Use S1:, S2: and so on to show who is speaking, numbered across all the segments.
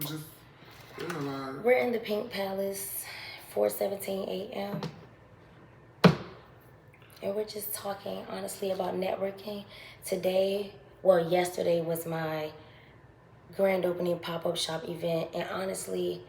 S1: just realize.
S2: We're in the Pink Palace, 4:17 a.m. And we're just talking honestly about networking. Yesterday was my grand opening pop-up shop event, and honestly,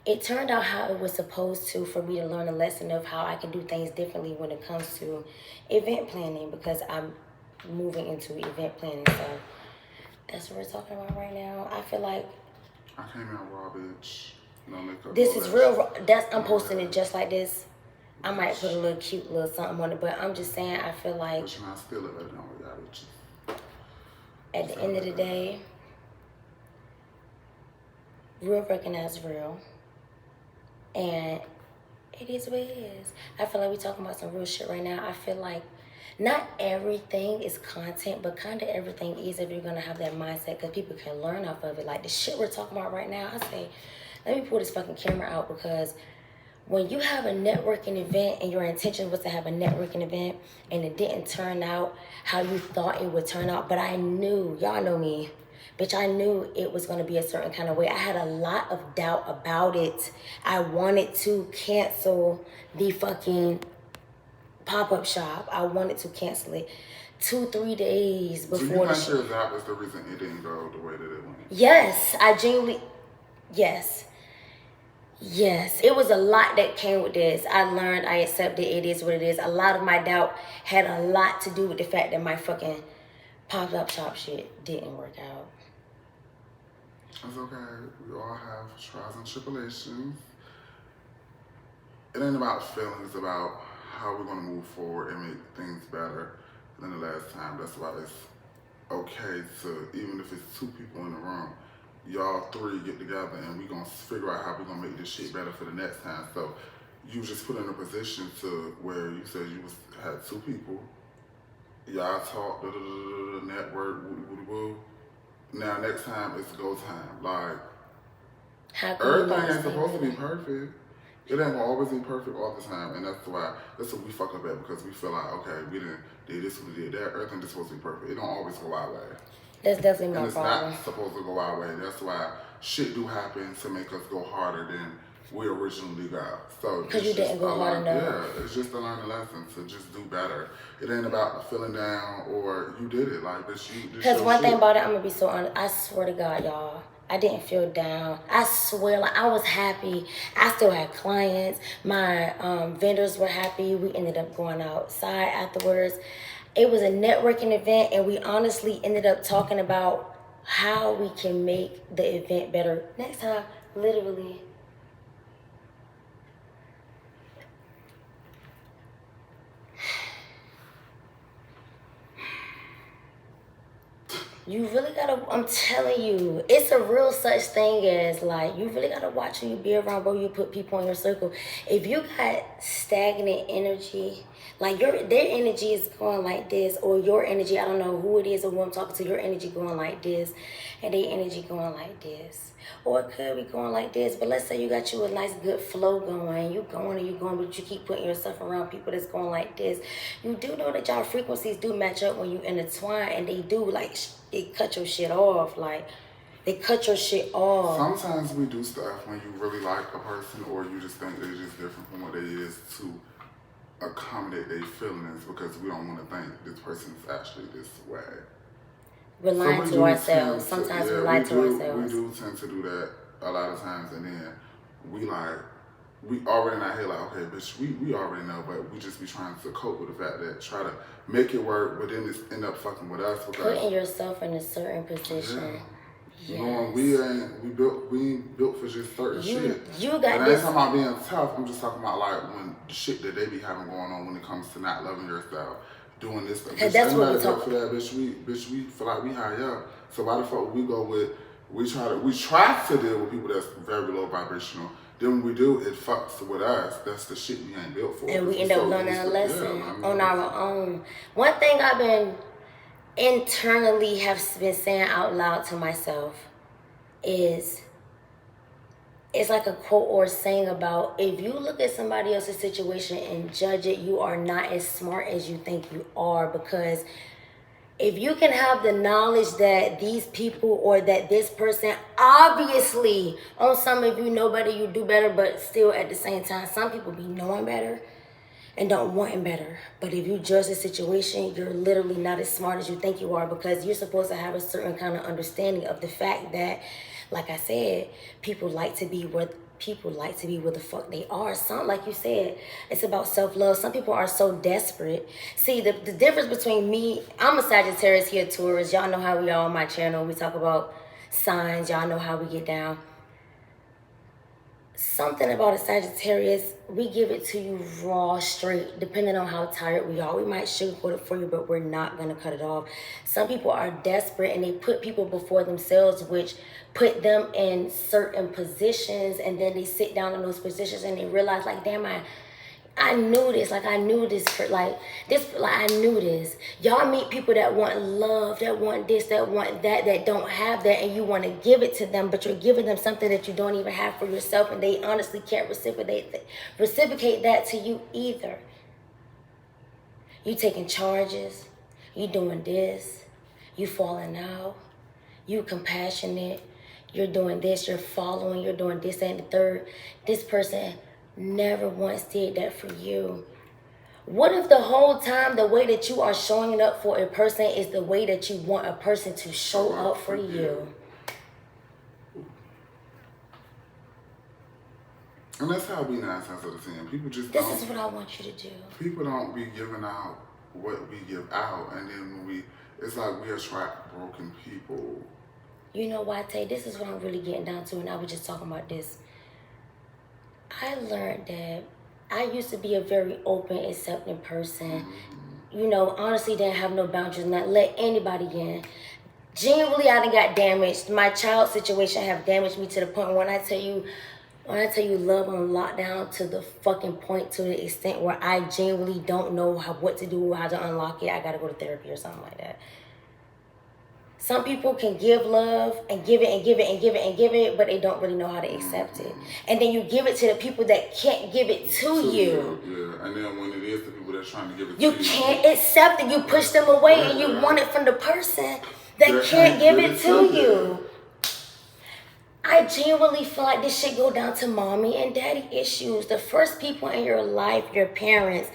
S2: it turned out how it was supposed to, for me to learn a lesson of how I can do things differently when it comes to event planning, because I'm moving into event planning. So that's what we're talking about right now. I feel like
S1: I came out raw, bitch. No makeup.
S2: this is real. I'm posting it just like this. I might put a little cute little something on it, but I'm just saying, I feel like
S1: but you're not still it, baby. No, bitches.
S2: At the end of the day, real recognize real. And it is what it is. I feel like we're talking about some real shit right now. I feel like not everything is content, but kind of everything is, if you're going to have that mindset, because people can learn off of it. Like the shit we're talking about right now, I say, let me pull this fucking camera out, because when you have a networking event and your intention was to have a networking event and it didn't turn out how you thought it would turn out, but I knew, y'all know me, bitch, I knew it was going to be a certain kind of way. I had a lot of doubt about it. I wanted to cancel the fucking pop-up shop. I wanted to cancel it 2-3 days before.
S1: So you think that was the reason it didn't go the way that it went?
S2: Yes, I genuinely, yes. Yes, it was a lot that came with this. I learned, I accepted, it is what it is. A lot of my doubt had a lot to do with the fact that my fucking pop-up shop shit didn't work out.
S1: It's okay. We all have trials and tribulations. It ain't about feelings, it's about how we're going to move forward and make things better than the last time. That's why it's okay to, even if it's 2 people in the room, y'all 3 get together and we gonna figure out how we gonna make this shit better for the next time. So you just put in a position to where you said you had 2 people, y'all talk, network, woo. Now next time it's go time. Like everything ain't supposed to be perfect. It ain't gonna always be perfect all the time, and that's what we fuck up at, because we feel like, okay, we did this, we did that. Everything is supposed to be perfect. It don't always go our way.
S2: That's definitely my problem.
S1: And it's not supposed to go our way. That's why shit do happen to make us go harder than we originally got. So
S2: because you didn't go hard enough.
S1: Yeah, it's just to learn a lesson, to just do better. It ain't about feeling down or you did it. Like, bitch, you.
S2: Because one thing about it, I'm gonna be so honest. I swear to God, y'all, I didn't feel down. I swear, like, I was happy. I still had clients. My vendors were happy. We ended up going outside afterwards. It was a networking event, and we honestly ended up talking about how we can make the event better next time, literally. You really gotta, I'm telling you, it's a real such thing as, like, you really gotta watch who you be around, bro. You put people in your circle. If you got stagnant energy, like their energy is going like this, or your energy, I don't know who it is or who I'm talking to, your energy going like this, and their energy going like this. Or it could be going like this, but let's say you got you a nice good flow going, you going and you going, but you keep putting yourself around people that's going like this. You do know that y'all frequencies do match up when you intertwine, and they do, like, it cut your shit off, like, they cut your shit off.
S1: Sometimes we do stuff when you really like a person, or you just think they're just different from what they is, to accommodate their feelings, because we don't want to think this person's actually this way.
S2: We're lying to ourselves. Sometimes we lie to ourselves.
S1: We do tend to do that a lot of times, and then we already in our head like, okay, bitch, we already know, but we just be trying to cope with the fact that try to make it work, but then it's end up fucking with us.
S2: Putting yourself in a certain position.
S1: Yeah. Yes. Knowing we ain't built for just certain shit.
S2: You got
S1: and
S2: this.
S1: I ain't talking about being tough. I'm just talking about like when the shit that they be having going on when it comes to not loving yourself, doing this. Bitch,
S2: that's what we talk
S1: for that. Bitch, we feel like we high up. So why the fuck we go with? We try to deal with people that's very low vibrational. Then when we do, it fucks with us. That's the shit we ain't built for.
S2: And we end up learning a lesson on our own. One thing I've been internally have been saying out loud to myself is, it's like a quote or saying about, if you look at somebody else's situation and judge it, you are not as smart as you think you are, because if you can have the knowledge that these people or that this person, obviously, on some of you know better, you do better, but still at the same time, some people be knowing better and don't wanting better. But if you judge the situation, you're literally not as smart as you think you are, because you're supposed to have a certain kind of understanding of the fact that, like I said, people like to be where the fuck they are. Some, like you said, it's about self-love. Some people are so desperate. See, the difference between me, I'm a Sagittarius, here, Taurus. Y'all know how we are on my channel. We talk about signs. Y'all know how we get down. Something about a Sagittarius, we give it to you raw, straight, depending on how tired we are. We might sugarcoat it for you, but we're not going to cut it off. Some people are desperate and they put people before themselves, which put them in certain positions, and then they sit down in those positions and they realize, like, damn, I knew this. Like, I knew this for, like, I knew this. Y'all meet people that want love, that want this, that want that, that don't have that, and you want to give it to them, but you're giving them something that you don't even have for yourself, and they honestly can't reciprocate that to you either. You taking charges, you doing this, you falling out, you compassionate, you're doing this, you're following, you're doing this and the third. This person never once did that for you. What if the whole time the way that you are showing up for a person is the way that you want a person to show up for you?
S1: And that's how we 9 times out of 10. People just
S2: This is what I want you to do.
S1: People don't be giving out what we give out, and then when it's like we attract broken people.
S2: You know why, Tay? This is what I'm really getting down to, and I was just talking about this. I learned that I used to be a very open, accepting person. Mm-hmm. You know, honestly, didn't have no boundaries, not let anybody in. Genuinely, I done got damaged. My child situation have damaged me to the point when I tell you love on lockdown, to the fucking point, to the extent where I genuinely don't know what to do, how to unlock it. I gotta go to therapy or something like that. Some people can give love and give it and give it and give it and give it, but they don't really know how to accept it. And then you give it to the people that can't give it to you.
S1: Yeah, and then when it is the people that's trying to give it
S2: you
S1: to you,
S2: can't accept it. You push them away, and you want it from the person that can't give it to you. I genuinely feel like this shit go down to mommy and daddy issues. The first people in your life, your parents,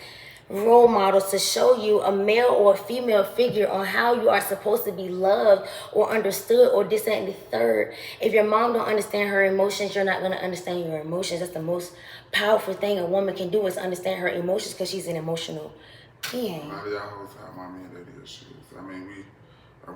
S2: role models to show you a male or a female figure on how you are supposed to be loved or understood or this and the third. If your mom don't understand her emotions, you're not going to understand your emotions. That's the most powerful thing a woman can do, is understand her emotions, because she's an emotional being.
S1: A lot of y'all hoes have mommy and daddy issues. I mean,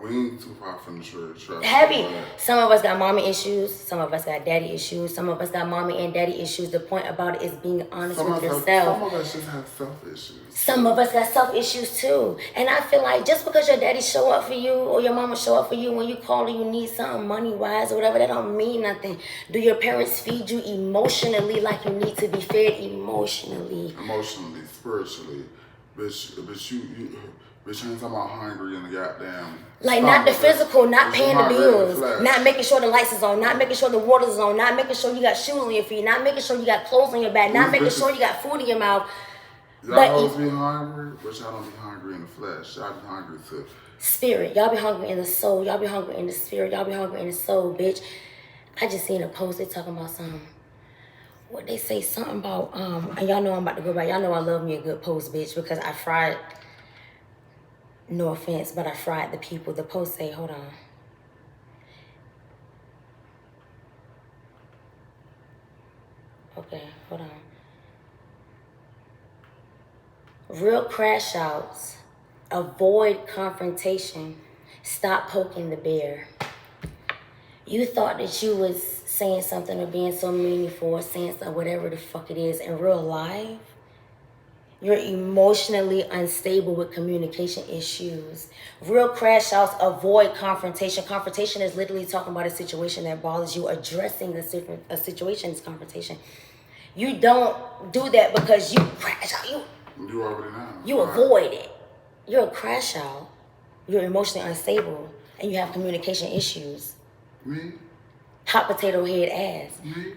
S1: we ain't too far from the church.
S2: Heavy. Some of us got mommy issues. Some of us got daddy issues. Some of us got mommy and daddy issues. The point about it is being honest with yourself.
S1: Some of us just have self issues.
S2: Some of us got self issues too. And I feel like just because your daddy show up for you or your mama show up for you when you call and you need something money-wise or whatever, that don't mean nothing. Do your parents feed you emotionally like you need to be fed emotionally?
S1: Emotionally, spiritually. But you ain't talking about hungry in the goddamn...
S2: Like, not the physical, not paying the bills, not making sure the lights is on, not making sure the water's on, not making sure you got shoes on your feet, not making sure you got clothes on your back, not making sure you got food in your mouth.
S1: Y'all always be hungry, but y'all don't be hungry in the flesh. Y'all be hungry to...
S2: Spirit. Y'all be hungry in the soul. Y'all be hungry in the spirit. Y'all be hungry in the soul, bitch. I just seen a post, they talking about something. What they say, something about, and y'all know I'm about to go back. Y'all know I love me a good post, bitch, because I fried... No offense, but I fried the people. The post say, hold on. Okay, hold on. Real crash outs. Avoid confrontation. Stop poking the bear. You thought that you was saying something or being so meaningful or saying something, whatever the fuck it is, in real life. You're emotionally unstable with communication issues. Real crash outs, avoid confrontation. Confrontation is literally talking about a situation that bothers you. Addressing a situation is confrontation. You don't do that because you crash out.
S1: You already know.
S2: You avoid it. You're a crash out. You're emotionally unstable. And you have communication issues.
S1: Me?
S2: Hot potato head ass.
S1: Me?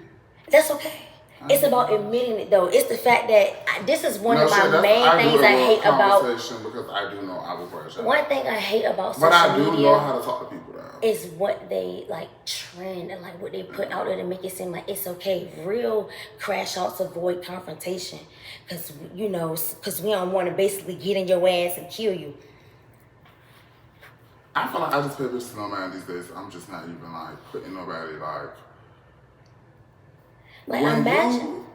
S2: That's okay. It's about admitting it though. It's the fact that this is one of my
S1: shit,
S2: main things I hate about.
S1: Because I do know I will crash out.
S2: One thing I hate about social
S1: media. But I do
S2: media
S1: know how to talk to people though.
S2: Is what they like trend and like what they put out there to make it seem like it's okay. Real crash outs avoid confrontation, because we don't want to basically get in your ass and kill you.
S1: I feel like I just pay bitches to no man these days. I'm just not even like putting nobody like.
S2: Like
S1: when
S2: imagine.
S1: You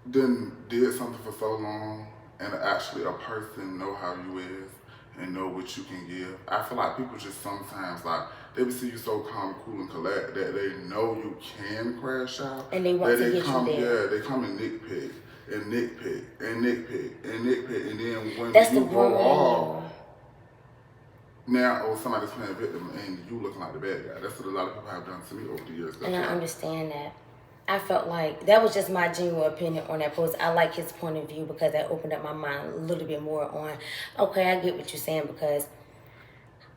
S1: then did something for so long, and actually a person know how you is and know what you can give. I feel like people just sometimes like they will see you so calm, cool, and collect that they know you can crash out,
S2: and they want to get
S1: you there.
S2: Yeah,
S1: they come and nitpick and nitpick and nitpick and nitpick, and then when
S2: that's
S1: you go off. Now, somebody's playing victim and you looking like the bad guy. That's what a lot of people have done to me over the years.
S2: And I understand that. I felt like that was just my genuine opinion on that post. I like his point of view because that opened up my mind a little bit more on, okay, I get what you're saying, because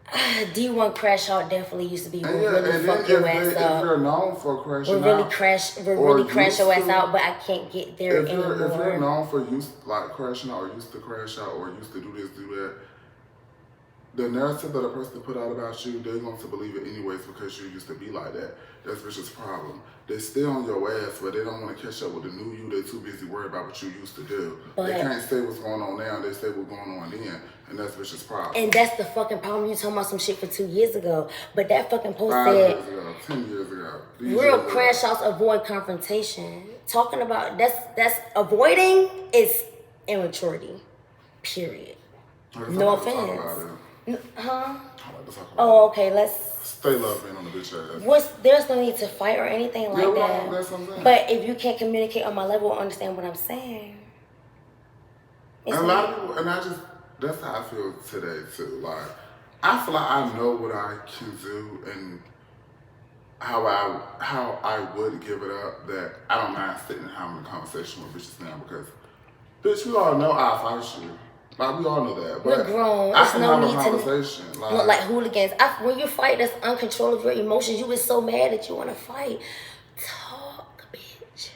S2: D1 crash out definitely used to be really fuck your ass up.
S1: If you're known for crashing
S2: we'll really crash your ass out, but I can't get there anymore.
S1: If you're known for crashing out, or used to crash out, or used to do this, do that, the narrative that a person put out about you, they're going to believe it anyways because you used to be like that. That's Richard's problem. They stay on your ass, but they don't want to catch up with the new you. They're too busy worried about what you used to do. But they can't say what's going on now. They say what's going on then, and that's Richard's problem.
S2: And that's the fucking problem. You talking about some shit for 2 years ago, but that fucking post
S1: 5
S2: said
S1: years ago, 10 years ago.
S2: Real crash outs avoid confrontation. Talking about that's avoiding is immaturity. Period. No offense. Huh? Oh, okay. Let's
S1: stay loving on the bitch ass.
S2: There's no need to fight or anything like that.
S1: That's what I'm saying.
S2: But if you can't communicate on my level or understand what I'm saying,
S1: and a lot of people, and that's how I feel today too. Like I feel like I know what I can do and how I would give it up. That I don't mind sitting and having a conversation with bitches now because, bitch, we all know I'll fight you. Like, we all know that. But
S2: we're grown.
S1: There's no need to
S2: look like hooligans. When you fight, that's uncontrol of your emotions. You was so mad that you want to fight. Talk, bitch.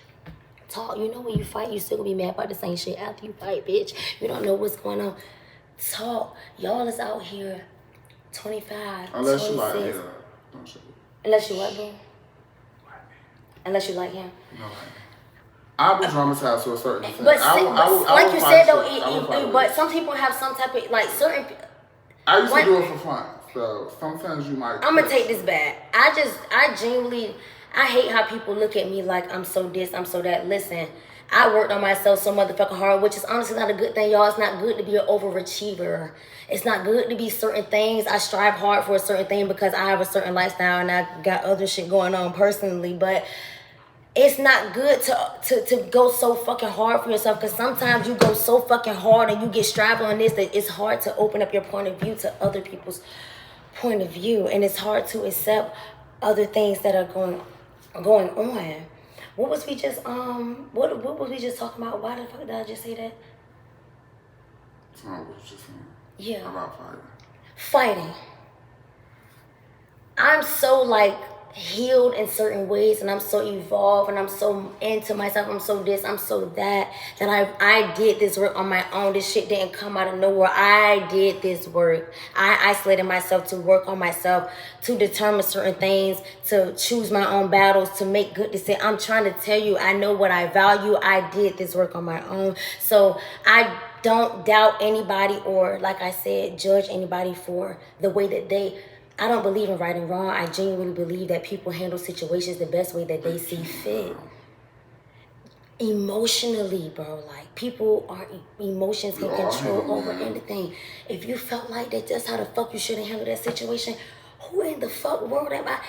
S2: Talk. You know when you fight, you still gonna be mad about the same shit after you fight, bitch. You don't know what's going on. Talk. Y'all is out here 25,
S1: Unless
S2: 26.
S1: you like him. Don't show it.
S2: Unless you what, bro? Unless you like him.
S1: No, like I'll be traumatized to a certain extent.
S2: But like you said though, but some people have some type of like certain.
S1: I used to do it for fun, so sometimes you might.
S2: I'm gonna take this back. I genuinely, I hate how people look at me like I'm so this, I'm so that. Listen, I worked on myself so motherfucking hard, which is honestly not a good thing, y'all. It's not good to be an overachiever. It's not good to be certain things. I strive hard for a certain thing because I have a certain lifestyle and I got other shit going on personally, but. It's not good to go so fucking hard for yourself, because sometimes you go so fucking hard and you get striving on this that it's hard to open up your point of view to other people's point of view, and it's hard to accept other things that are going on. What was we just what was we just talking about? Why the fuck did I just say that?
S1: What was just saying?
S2: Yeah.
S1: About
S2: Fighting. I'm so like healed in certain ways, and I'm so evolved, and I'm so into myself, I'm so this, I'm so that I did this work on my own. This shit didn't come out of nowhere. I did this work. I isolated myself to work on myself, to determine certain things, to choose my own battles, to make good decisions. I'm trying to tell you, I know what I value. I did this work on my own. So I don't doubt anybody, or like I said, judge anybody for the way that I don't believe in right and wrong. I genuinely believe that people handle situations the best way that they see fit. Emotionally, bro, like emotions can control over anything. If you felt like that's how the fuck you should have handled that situation, who in the fuck world am I?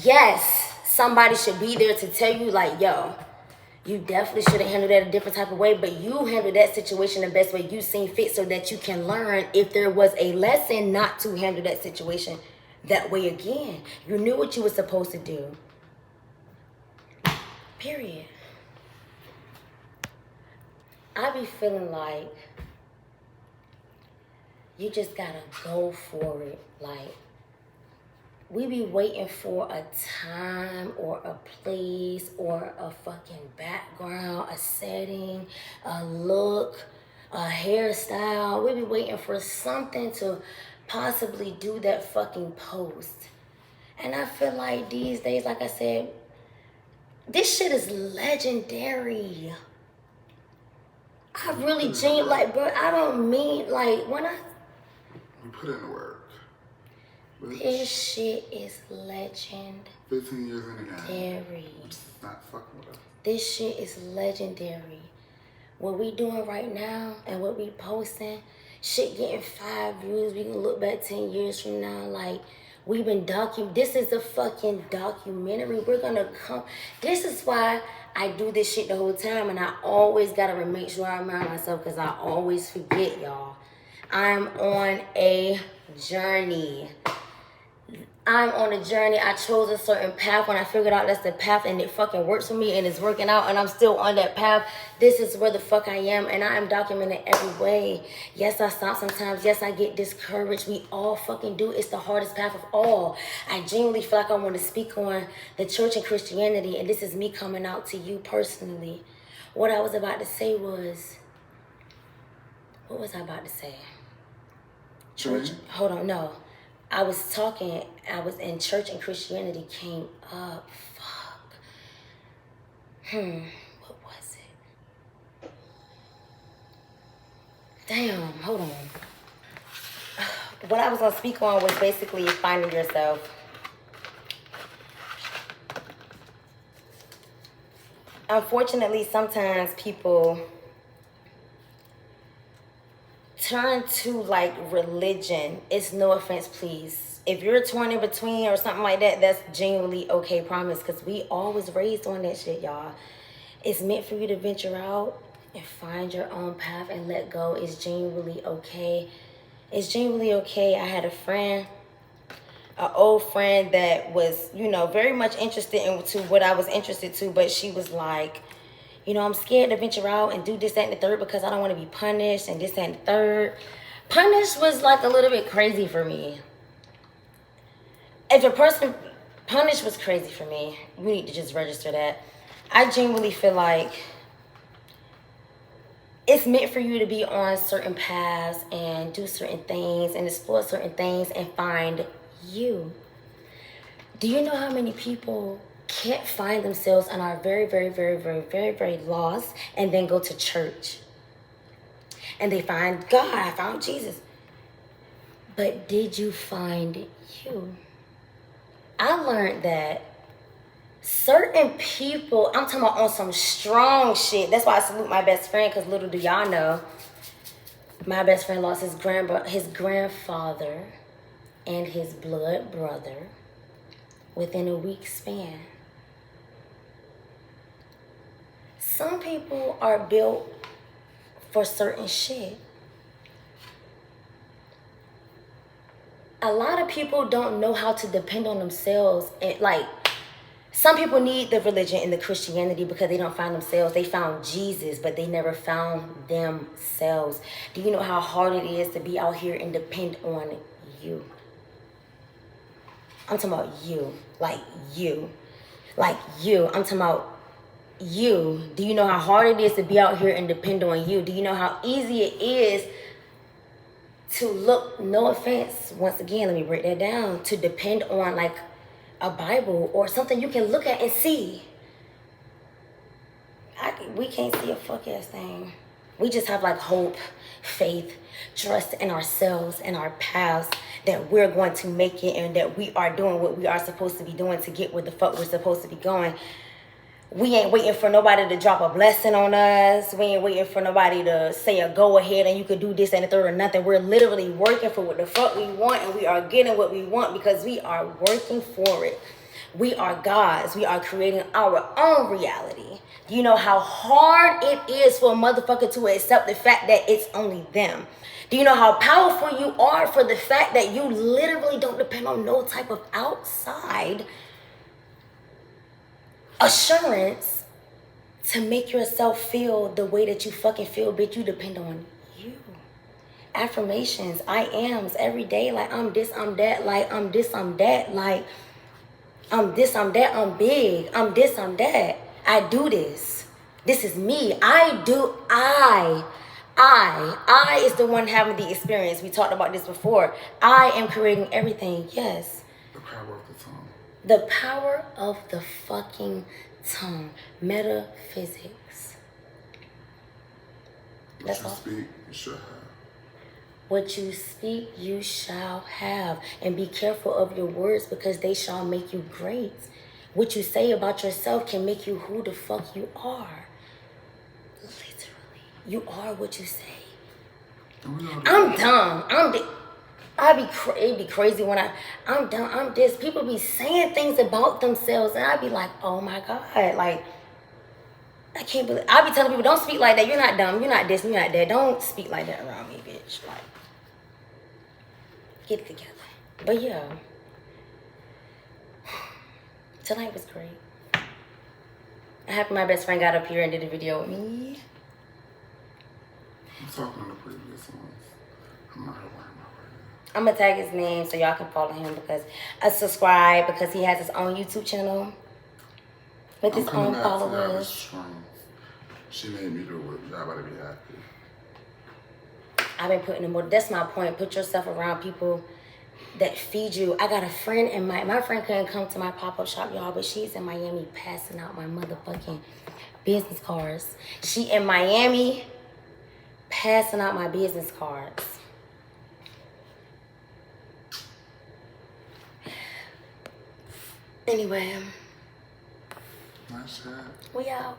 S2: Yes, somebody should be there to tell you like, yo, you definitely should have handled that a different type of way, but you handled that situation the best way you seen fit so that you can learn if there was a lesson not to handle that situation that way again. You knew what you were supposed to do. Period. I be feeling like you just gotta go for it. Like, we be waiting for a time or a place or a fucking background, a setting, a look, a hairstyle. We be waiting for something to possibly do that fucking post. And I feel like these days, like I said, this shit is legendary. I really genuinely, like, bro, I don't mean, like, when I...
S1: We put in the work.
S2: This shit is legendary.
S1: 15 years in the game. Not fucking with us.
S2: This shit is legendary. What we doing right now and what we posting, shit getting 5 views. We can look back 10 years from now, like, we've been this is a fucking documentary. We're gonna come. This is why I do this shit the whole time, and I always gotta make sure I remind myself, because I always forget, y'all. I'm on a journey. I'm on a journey. I chose a certain path when I figured out that's the path, and it fucking works for me and it's working out, and I'm still on that path. This is where the fuck I am, and I am documenting every way. Yes, I stop sometimes. Yes, I get discouraged. We all fucking do. It's the hardest path of all. I genuinely feel like I want to speak on the church and Christianity, and this is me coming out to you personally. What I was about to say was... What was I about to say? Church. Hold on, no. I was in church and Christianity came up. Fuck. What was it? Damn, hold on. What I was gonna speak on was basically finding yourself. Unfortunately, sometimes people turn to like religion. It's no offense, please. If you're torn in between or something like that, that's genuinely okay, promise. Because we always raised on that shit, y'all. It's meant for you to venture out and find your own path and let go. It's genuinely okay. It's genuinely okay. I had a friend, an old friend that was, you know, very much interested into what I was interested to, but she was like, you know, I'm scared to venture out and do this, that, and the third because I don't want to be punished and this, that, and the third. Punish was like a little bit crazy for me. If a person, punish was crazy for me. You need to just register that. I genuinely feel like it's meant for you to be on certain paths and do certain things and explore certain things and find you. Do you know how many people can't find themselves and are very, very, very, very, very, very lost, and then go to church and they find God, I found Jesus. But did you find you? I learned that certain people, I'm talking about on some strong shit. That's why I salute my best friend, because little do y'all know, my best friend lost his grandfather and his blood brother within a week span. Some people are built for certain shit. A lot of people don't know how to depend on themselves. And like, some people need the religion and the Christianity because they don't find themselves. They found Jesus, but they never found themselves. Do you know how hard it is to be out here and depend on you? I'm talking about you. Like you. Like you. I'm talking about you. Do you know how hard it is to be out here and depend on you? Do you know how easy it is to look, no offense, once again, let me break that down, to depend on like a Bible or something you can look at and see? We can't see a fuck ass thing. We just have like hope, faith, trust in ourselves and our paths that we're going to make it and that we are doing what we are supposed to be doing to get where the fuck we're supposed to be going. We ain't waiting for nobody to drop a blessing on us. We ain't waiting for nobody to say a go ahead and you could do this and the third or nothing. We're literally working for what the fuck we want, and we are getting what we want because we are working for it. We are gods. We are creating our own reality. Do you know how hard it is for a motherfucker to accept the fact that it's only them? Do you know how powerful you are for the fact that you literally don't depend on no type of outside assurance to make yourself feel the way that you fucking feel, bitch? You depend on you. affirmations, I ams every day. Like, I'm this, I'm that. Like, I'm this, I'm that. Like, I'm this, I'm that. I'm big. I'm this, I'm that. I do this. This is me. I is the one having the experience. We talked about this before. I am creating everything. Yes.
S1: The power of the tongue.
S2: The power of the fucking tongue. Metaphysics.
S1: What
S2: That's
S1: you
S2: all.
S1: speak, you should have.
S2: What you speak, you shall have. And be careful of your words because they shall make you great. What you say about yourself can make you who the fuck you are. Literally. You are what you say. I'm dumb. It'd be crazy when I'm dumb. I'm this. People be saying things about themselves and I'd be like, oh my God. Like, I can't believe. I be telling people, don't speak like that. You're not dumb. You're not this. You're not that. Don't speak like that around me, bitch. Like, get it together. But yeah, tonight was great. I'm happy my best friend got up here and did a video with me.
S1: I'm talking to the previous ones. I'm not here worrying about right now.
S2: I'm gonna tag his name so y'all can follow him because subscribe because he has his own YouTube channel with his own followers.
S1: She made me do it. Y'all better be happy.
S2: I've been putting more. That's my point. Put yourself around people that feed you. I got a friend in my friend couldn't come to my pop-up shop, y'all, but she's in Miami passing out my motherfucking business cards. She in Miami passing out my business cards. Anyway.
S1: Nice chat.
S2: We out.